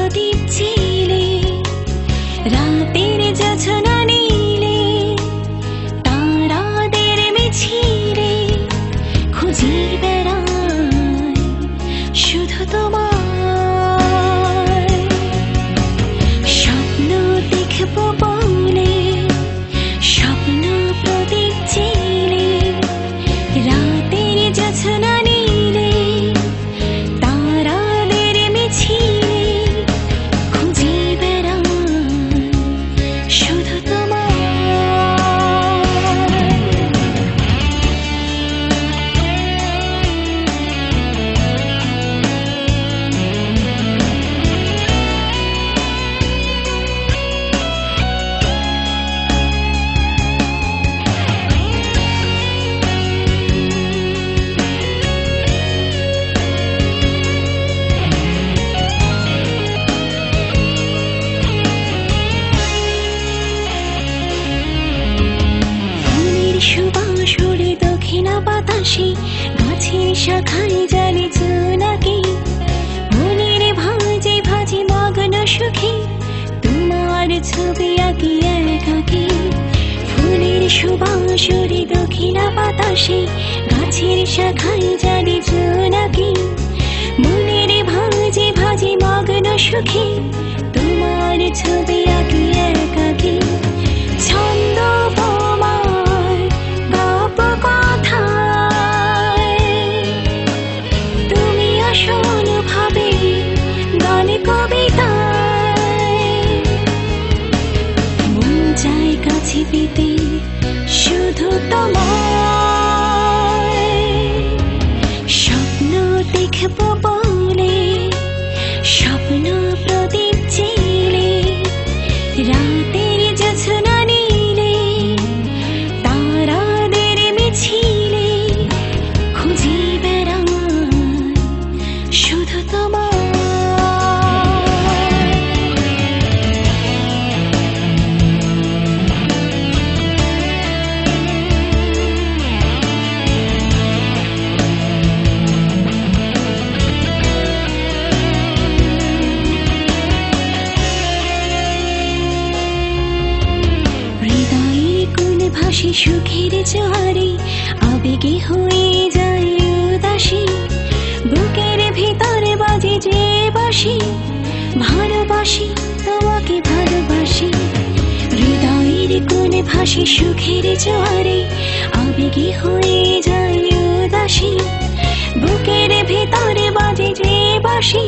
প্রদীপ ছিলে রাতের যোছনা নীলে তারাদের মিছিলে খুঁজি বেড়াই শুধু তোমার স্বপ্ন দেখবো বলে স্বপ্ন প্রদীপ ছিলে রাতের যোছনা নীলে তারাদের মিছিলে খুঁজি বেড়াই শুধু তোমার সুবাস উড়ে দক্ষিণা বাতাসে গাছের শাখায় জালে জোনাকি মনের ভাঁজে ভাঁজে মগ্ন সুখে তোমার ছবি আঁকি একাকী ফুলের সুবাস উড়ে দক্ষিণা বাতাসে গাছের শাখায় জালে জোনাকি মনের ভাঁজে ভাঁজে মগ্ন সুখে তোমার ছবি আঁকি একাকী ছন্দ কাছে পেতে শুধু তোমার স্বপ্ন দেখবো বলে স্বপ্ন প্রদীপ ছিলে রাতের যোছনা নীলে তারাদের মিছিলে খুঁজি বেড়াই শুধু তোমার ভাসি সুখের জোয়ারে আবেগে হয়ে যায় উদাসী বুকের ভিতরে বাজে যে বাঁশি ভালোবাসি তোমাকে ভালোবাসি হৃদয়ের কোণে ভাসি সুখের জোয়ারে আবেগে হয়ে যায় উদাসী বুকের ভিতরে বাজে যে বাঁশি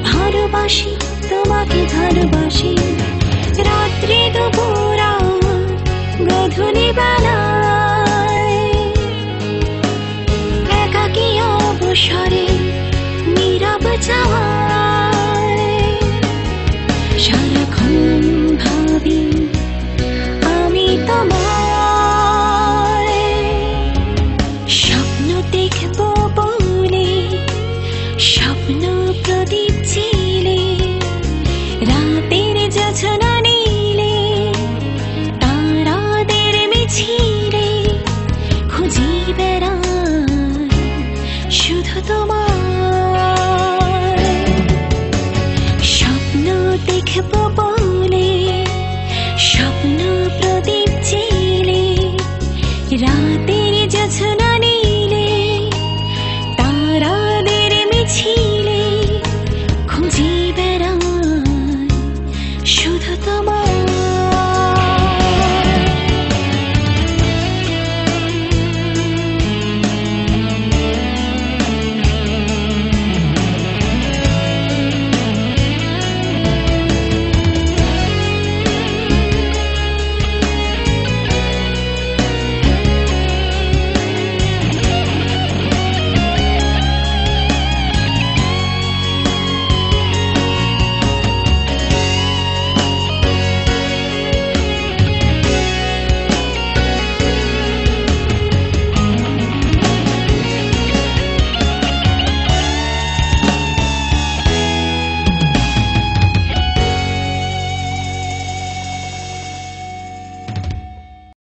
ভালোবাসি তোমাকে ভালোবাসি রাত্রি দুপুরা গধূলি বেলায় একাকী অবসরে নীরব চাওয়ায় সারাক্ষণ ভাবি আমি তোমার স্বপ্ন দেখবো বলে স্বপ্ন প্রদীপ ছিলে রাতের যোছনা নীলে ছিলে খুঁজি বেড়াই শুধু তোমার স্বপ্ন দেখবো